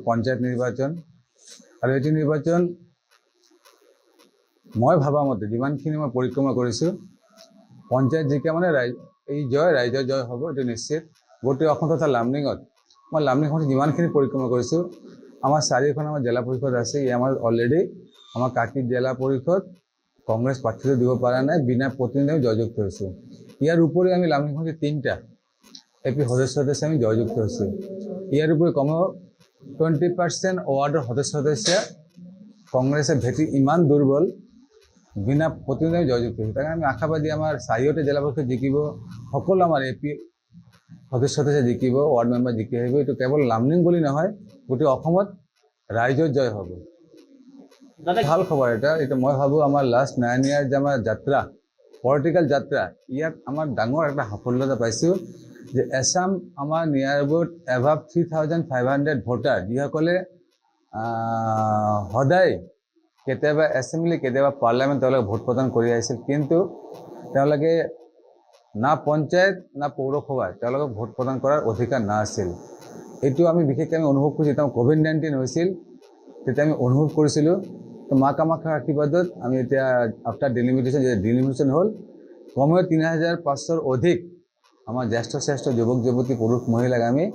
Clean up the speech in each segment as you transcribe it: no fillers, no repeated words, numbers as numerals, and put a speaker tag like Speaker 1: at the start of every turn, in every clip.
Speaker 1: পঞ্চায়েত নিৰ্বাচন আৰু এটি নিৰ্বাচন মই ভাবা মতে যিমানখিনি মই পৰিক্ৰমা কৰিছোঁ পঞ্চায়ত জিকা মানে এই জয় ৰাইজৰ জয় হ'ব এইটো নিশ্চিত। গোটেই অসম তথা লামডিঙত মই লামডিঙত যিমানখিনি পৰিক্ৰমা কৰিছোঁ আমাৰ চাৰিখন আমাৰ জিলা পৰিষদ আছে। ই আমাৰ অলৰেডি আমাৰ কাকি জিলা পৰিষদ কংগ্ৰেছ প্ৰাৰ্থীটো দিব পৰা নাই, বিনা প্ৰতিনিধি আমি জয়যুক্ত হৈছোঁ। ইয়াৰ উপৰি আমি লামডিঙত 3টা এপি সদস্য আমি জয়যুক্ত হৈছোঁ। ইয়াৰ উপৰি কমেও 20% ৱাৰ্ডৰ সদস্য কংগ্ৰেছে ভেটি ইমান দুৰ্বল, বিনা প্ৰতিনিধি আমি জয়যুক্ত হৈছোঁ। তাকে আমি আশাবাদী আমাৰ চাৰিওটা জিলা পৰিষদ জিকিব, সকলো আমাৰ এপি সদস্য জিকিব, ৱাৰ্ড মেম্বাৰ জিকি আহিব। এইটো কেৱল লামডিং বুলি নহয়, গোটেই অসমত ৰাইজৰ জয় হ'ব। ভাল খবৰ এটা মই ভাবোঁ আমাৰ লাষ্ট 9 years যে আমাৰ যাত্ৰা পলিটিকেল যাত্ৰা ইয়াত আমাৰ ডাঙৰ এটা সাফল্যতা পাইছোঁ যে এছাম আমাৰ নিয়াৰ এবাউট এভাভ 3500 ভোটাৰ যিসকলে সদায় কেতিয়াবা এছেম্বলি কেতিয়াবা পাৰ্লামেণ্ট তেওঁলোকে ভোট প্ৰদান কৰি আহিছিল, কিন্তু তেওঁলোকে না পঞ্চায়ত না পৌৰসভা তেওঁলোকে ভোট প্ৰদান কৰাৰ অধিকাৰ নাছিল। এইটো আমি বিশেষকৈ আমি অনুভৱ কৰিছোঁ। যেতিয়া COVID-19 হৈছিল তেতিয়া আমি অনুভৱ কৰিছিলোঁ। তো মা কামাখ্যাৰ আশীৰ্বাদত আমি এতিয়া আফটাৰ ডিলিমিটেশ্যন হ'ল কমেও 3500 অধিক আমাৰ জ্যেষ্ঠ যুৱক যুৱতী পুৰুষ মহিলাক আমি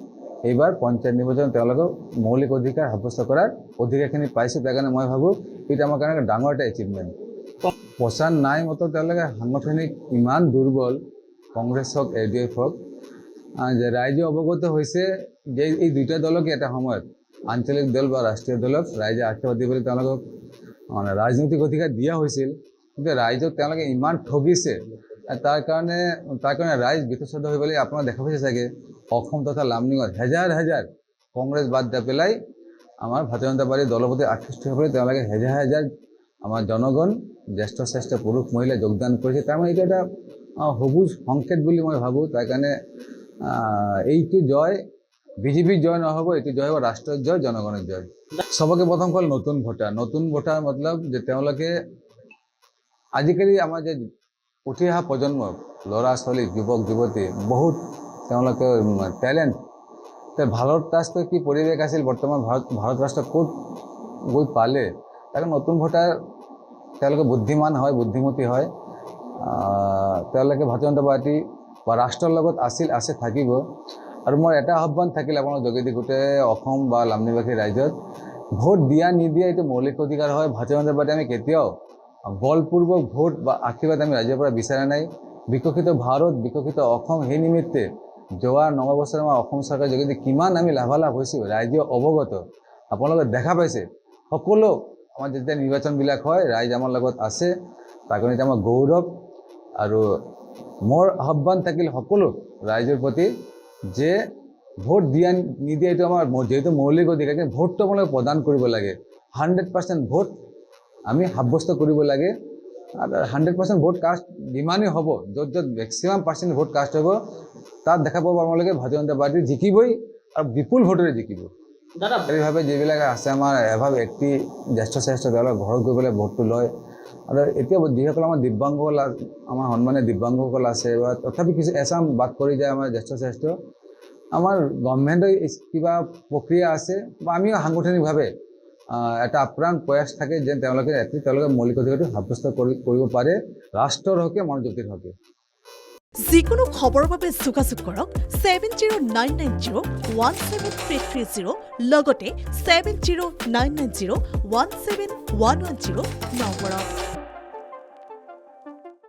Speaker 1: এইবাৰ পঞ্চায়ত নিৰ্বাচন তেওঁলোকক মৌলিক অধিকাৰ সাব্যস্ত কৰাৰ অধিকাৰখিনি পাইছোঁ। তাৰ কাৰণে মই ভাবোঁ এইটো আমাৰ কাৰণে ডাঙৰ এটা এচিভমেণ্ট। পচান নাই মতো তেওঁলোকে সাংগঠনিক ইমান দুৰ্বল, কংগ্ৰেছ হওক ADF হওক, যে ৰাইজে অৱগত হৈছে যে এই দুটা দলকে এটা সময়ত আঞ্চলিক দল বা ৰাষ্ট্ৰীয় দলক ৰাইজে আশীৰ্বাদ দিবলৈ তেওঁলোকক মানে ৰাজনৈতিক অধিকাৰ দিয়া হৈছিল, কিন্তু ৰাইজক তেওঁলোকে ইমান ঠগিছে। তাৰ কাৰণে ৰাইজ বিতস্ত হৈ পেলাই আপোনাক দেখা পাইছে চাগে অসম তথা লামডিঙত হেজাৰ হেজাৰ কংগ্ৰেছ বাদ দি পেলাই আমাৰ ভাৰতীয় জনতা পাৰ্টীৰ দলৰ প্ৰতি আকৃষ্ট হৈ পেলাই তেওঁলোকে হেজাৰ হেজাৰ আমাৰ জনগণ জ্যেষ্ঠ পুৰুষ মহিলা যোগদান কৰিছে। তাৰমানে এইটো এটা সবুজ সংকেত বুলি মই ভাবোঁ। তাৰ কাৰণে এইটো জয় বিজেপিৰ জয় নহ'ব, এইটো জয় হ'ব ৰাষ্ট্ৰৰ জয়, জনগণৰ জয়। চবকে প্ৰথম হ'ল নতুন ভোটাৰ মতলব যে তেওঁলোকে আজিকালি আমাৰ যে উঠি অহা প্ৰজন্ম ল'ৰা ছোৱালী যুৱক যুৱতী বহুত তেওঁলোকৰ টেলেণ্ট। ভাৰত ৰাষ্ট্ৰৰ কি পৰিৱেশ আছিল, বৰ্তমান ভাৰত ৰাষ্ট্ৰ ক'ত গৈ পালে, তাকে নতুন ভোটাৰ তেওঁলোকে বুদ্ধিমান হয়, বুদ্ধিমতী হয়। তেওঁলোকে ভাৰতীয় জনতা পাৰ্টি বা ৰাষ্ট্ৰৰ লগত আছে থাকিব। আৰু মোৰ এটা আহ্বান থাকিল আপোনাৰ যোগেদি গোটেই অসম বা লামডিঙবাসী ৰাইজত, ভোট দিয়া নিদিয়া এইটো মৌলিক অধিকাৰ হয়। ভাৰতীয় জনতা পাৰ্টি আমি কেতিয়াও বলপূৰ্বক ভোট বা আশীৰ্বাদ আমি ৰাইজৰ পৰা বিচৰা নাই। বিকশিত ভাৰত, বিকশিত অসম, সেই নিমিত্তে যোৱা 9 বছৰ আমাৰ অসম চৰকাৰৰ যোগেদি কিমান আমি লাভালাভ হৈছোঁ ৰাইজে অৱগত। আপোনালোকে দেখা পাইছে সকলো আমাৰ যেতিয়া নিৰ্বাচনবিলাক হয় ৰাইজ আমাৰ লগত আছে। তাৰ কাৰণে এতিয়া আমাৰ গৌৰৱ। আৰু মোৰ আহ্বান থাকিল সকলো ৰাইজৰ প্ৰতি যে ভোট দিয়া নিদিয়া এইটো আমাৰ যিহেতু মৌলিক অধিকাৰ, কিন্তু ভোটটো আপোনালোকে প্ৰদান কৰিব লাগে। 100% ভোট আমি সাব্যস্ত কৰিব লাগে। আৰু 100% ভোট কাষ্ট যিমানেই হ'ব, য'ত মেক্সিমাম পাৰ্চেণ্ট ভোট কাষ্ট হ'ব, তাত দেখা পাব আপোনালোকে ভাৰতীয় জনতা পাৰ্টি জিকিবই আৰু বিপুল ভোটেৰে জিকিব। এইভাৱে যিবিলাক আছে আমাৰ এভাৱ 80 জ্যেষ্ঠ তেওঁলোকৰ ঘৰত গৈ পেলাই ভোটটো লয়। আৰু এতিয়া যিসকল আমাৰ দিব্যাংগসকল আমাৰ সন্মানীয় দিব্যাংগসকল আছে বা তথাপি কিছু এছাম বাদ কৰি যায় আমাৰ জ্যেষ্ঠ আমাৰ গভৰ্ণমেণ্টৰ কিবা প্ৰক্ৰিয়া আছে বা আমিও সাংগঠনিকভাৱে এটা আপ্ৰাণ প্ৰয়াস থাকে যে তেওঁলোকে মৌলিক অধিকাৰটো সাব্যস্ত কৰিব পাৰে ৰাষ্ট্ৰৰ হকে মনোযোগীৰ হকে।
Speaker 2: যিকোনো খবৰৰ বাবে যোগাযোগ কৰক 7099017330 লগতে 7099017110 নম্বৰত।